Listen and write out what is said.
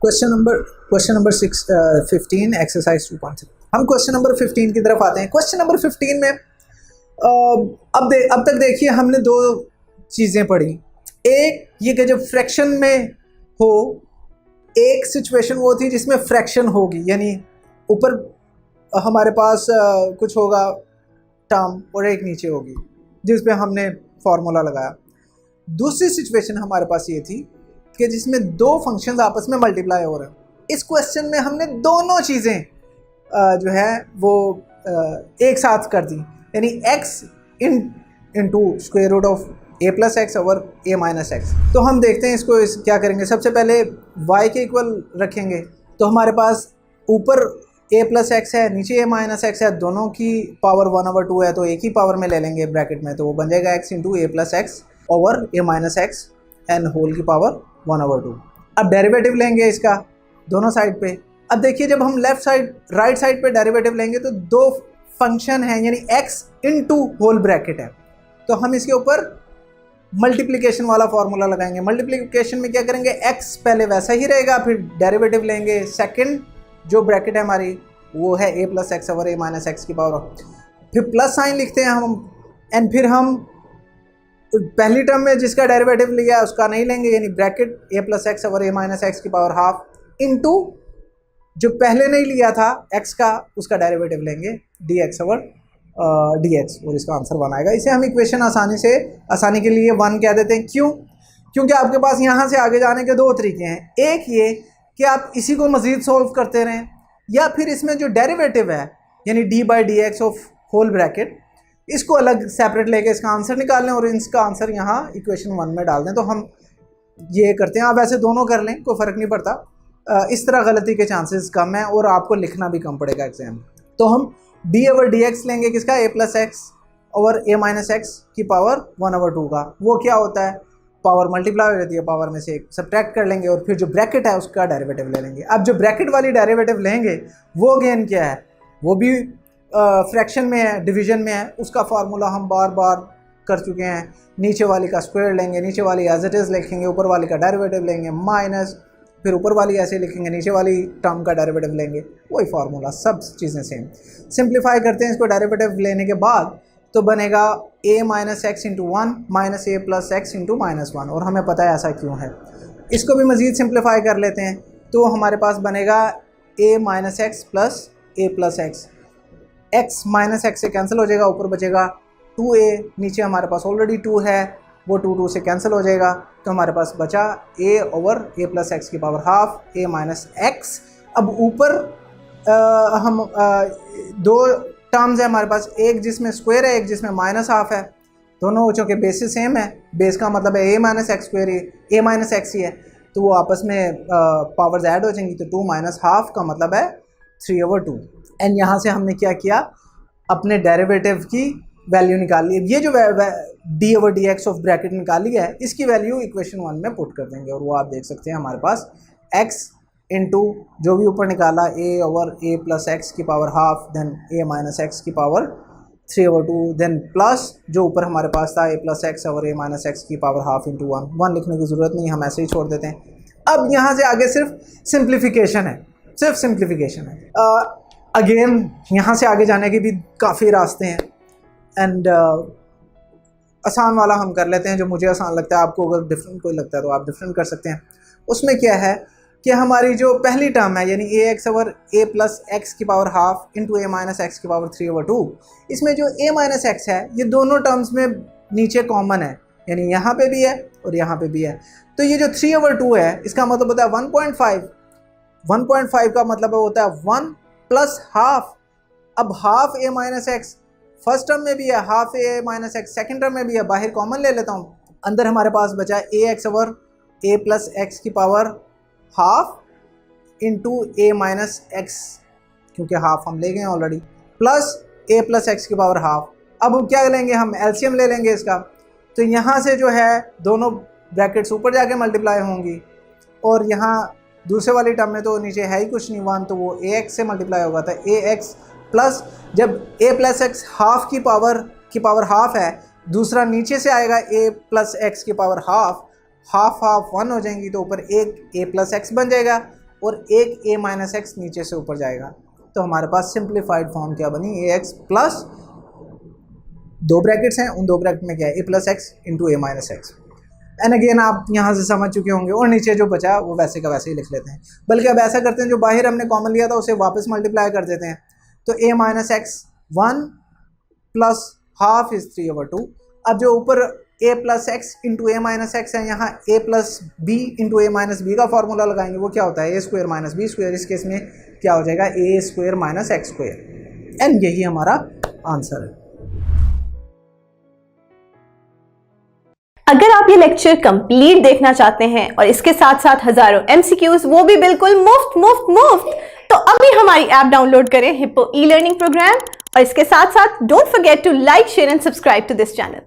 Question number 15 exercise 2.3। हम question number 15 की तरफ आते हैं। क्वेश्चन नंबर 15 में अब तक देखिए हमने दो चीज़ें पढ़ी। एक ये कि जब फ्रैक्शन में हो, एक सिचुएशन वो थी जिसमें फ्रैक्शन होगी, यानी ऊपर हमारे पास कुछ होगा टर्म और एक नीचे होगी जिस पे हमने फार्मूला लगाया। दूसरी सिचुएशन हमारे पास ये थी कि जिसमें दो फंक्शंस आपस में मल्टीप्लाई हो रहे हैं। इस क्वेश्चन में हमने दोनों चीज़ें जो है वो एक साथ कर दी, यानी x into square root of a plus x over a minus x. तो हम देखते हैं इसको क्या करेंगे। सबसे पहले y के इक्वल रखेंगे, तो हमारे पास ऊपर a प्लस एक्स है, नीचे a माइनस एक्स है, दोनों की पावर 1/2 है, तो एक ही पावर में ले लेंगे ब्रैकेट में, तो वो बन जाएगा x into a plus x over a minus x एन होल की पावर 1/2। अब डेरिवेटिव लेंगे इसका दोनों साइड पे। अब देखिए जब हम लेफ्ट साइड राइट साइड पे डेरिवेटिव लेंगे तो दो फंक्शन है, यानी x इंटू होल ब्रैकेट है, तो हम इसके ऊपर मल्टीप्लिकेशन वाला फॉर्मूला लगाएंगे। मल्टीप्लिकेशन में क्या करेंगे, x पहले वैसा ही रहेगा, फिर डेरिवेटिव लेंगे, सेकंड जो ब्रैकेट है हमारी वो है a plus x over a minus x की पावर, फिर प्लस साइन लिखते हैं हम, एंड फिर हम पहली टर्म में जिसका डेरिवेटिव लिया उसका नहीं लेंगे, यानी bracket a plus x over a minus x की पावर हाफ इंटू जो पहले नहीं लिया था x का, उसका डेरिवेटिव लेंगे dx ओवर dx, और इसका आंसर 1 आएगा। इसे हम इक्वेशन आसानी के लिए 1 कह देते हैं। क्यों? क्योंकि आपके पास यहाँ से आगे जाने के दो तरीके हैं। एक ये कि आप इसी को मज़ीद सोल्व करते रहें, या फिर इसमें जो डेरिवेटिव है यानी d/dx ऑफ होल ब्रैकेट, इसको अलग सेपरेट लेके इसका आंसर निकाल लें और इसका आंसर यहाँ इक्वेशन 1 में डाल दें। तो हम ये करते हैं। आप वैसे दोनों कर लें, कोई फ़र्क नहीं पड़ता। इस तरह गलती के चांसेस कम हैं और आपको लिखना भी कम पड़ेगा एग्जाम। तो हम d ओवर dx लेंगे किसका, a plus x over a minus x की पावर 1/2 का। वो क्या होता है, पावर मल्टीप्लाई हो जाती है, पावर में से एक सब्ट्रैक्ट कर लेंगे और फिर जो ब्रैकेट है उसका डेरिवेटिव ले लेंगे। अब जो ब्रैकेट वाली डेरिवेटिव लेंगे वो गेन क्या है, वो भी फ्रैक्शन में है, डिवीजन में है, उसका फार्मूला हम बार बार कर चुके हैं। नीचे वाली का स्क्वायर लेंगे, नीचे वाली एज इट इज़ लिखेंगे, ऊपर वाली का डेरिवेटिव लेंगे माइनस, फिर ऊपर वाली ऐसे लिखेंगे, नीचे वाली टर्म का डेरिवेटिव लेंगे, वही फार्मूला, सब चीज़ें सेम। सिंप्लीफाई करते हैं इसको डेरिवेटिव लेने के बाद, तो बनेगा a minus x into 1 minus a plus x into minus 1, और हमें पता है ऐसा क्यों है। इसको भी मज़ीद सिंप्लीफाई कर लेते हैं, तो हमारे पास बनेगा a minus x plus a plus x, x minus x से कैंसिल हो जाएगा, ऊपर बचेगा 2a, नीचे हमारे पास ऑलरेडी 2 है, वो 2 से कैंसिल हो जाएगा, तो हमारे पास बचा a over a plus x की power half a minus x. अब ऊपर हम दो टर्म्स है हमारे पास, एक जिसमें स्क्वायर है, एक जिसमें माइनस हाफ है, दोनों चूँकि बेसिस सेम है, बेस का मतलब है a minus x square, a minus x ही है, तो वो आपस में पावर्स ऐड हो जाएंगी, तो 2 माइनस हाफ का मतलब है 3/2। एंड यहाँ से हमने क्या किया, अपने डेरिवेटिव की वैल्यू निकाल ली। ये जो d over dx of bracket निकाली है, इसकी वैल्यू इक्वेशन 1 में पुट कर देंगे, और वो आप देख सकते हैं हमारे पास x इंटू जो भी ऊपर निकाला a over a plus x की power half, then a minus x की पावर 3/2, देन प्लस जो ऊपर हमारे पास था a plus x over a minus x की पावर हाफ इंटू 1 लिखने की ज़रूरत नहीं, हम ऐसे ही छोड़ देते हैं। अब यहाँ से आगे सिर्फ सिंप्लीफिकेशन है, सिर्फ सिंप्लीफिकेशन है। अगेन यहाँ से आगे जाने के भी काफ़ी रास्ते हैं, एंड आसान वाला हम कर लेते हैं जो मुझे आसान लगता है। आपको अगर डिफरेंट कोई लगता है तो आप डिफरेंट कर सकते हैं। उसमें क्या है कि हमारी जो पहली टर्म है, यानी a x over a plus x की power half into a minus x की पावर 3/2, इसमें जो a माइनस एक्स है ये दोनों टर्म्स में नीचे कॉमन है, यानी यहाँ पे भी है और यहाँ पे भी है। तो ये जो 3/2 है, इसका मतलब होता है 1.5। 1.5 का मतलब होता है 1 प्लस हाफ। अब half a minus x first term में भी है, half a minus x second term में भी है, बाहर कॉमन ले लेता हूँ, अंदर हमारे पास बचा a x over a plus x की power half into a minus x, क्योंकि हाफ हम ले गए हैं already, plus a plus x की पावर हाफ। अब क्या लेंगे हम, एलसीएम ले लेंगे इसका, तो यहाँ से जो है दोनों ब्रैकेट्स ऊपर जाके मल्टीप्लाई होंगी, और यहाँ दूसरे वाली टर्म में तो नीचे है ही कुछ नहीं 1, तो वो ax से मल्टीप्लाई होगा था ax प्लस, जब a प्लस एक्स हाफ की पावर हाफ है, दूसरा नीचे से आएगा a प्लस एक्स की पावर हाफ, हाफ हाफ 1 हो जाएंगी, तो ऊपर एक a प्लस एक्स बन जाएगा, और एक a माइनस एक्स नीचे से ऊपर जाएगा, तो हमारे पास सिंप्लीफाइड फॉर्म क्या बनी, ए एक्स प्लस 2 ब्रैकेट्स हैं, उन 2 ब्रैकेट में क्या है, a plus x into a minus x. And again आप यहाँ से समझ चुके होंगे, और नीचे जो बचा वो वैसे का वैसे ही लिख लेते हैं। बल्कि अब ऐसा करते हैं, जो बाहर हमने कॉमन लिया था उसे वापस मल्टीप्लाई कर देते हैं, तो a minus x 1 plus half is 3/2। अब जो ऊपर a plus x into a minus x है, यहाँ a plus b into a minus b का फॉर्मूला लगाएंगे, वो क्या होता है, a square minus b square. इस केस में क्या हो जाएगा, a square minus x square. And यही हमारा आंसर है। अगर आप ये लेक्चर कंप्लीट देखना चाहते हैं और इसके साथ साथ हजारों MCQs, वो भी बिल्कुल मुफ्त मुफ्त मुफ्त, तो अभी हमारी ऐप डाउनलोड करें, हिप्पो ई लर्निंग प्रोग्राम, और इसके साथ साथ don't forget to like, share and subscribe to this channel.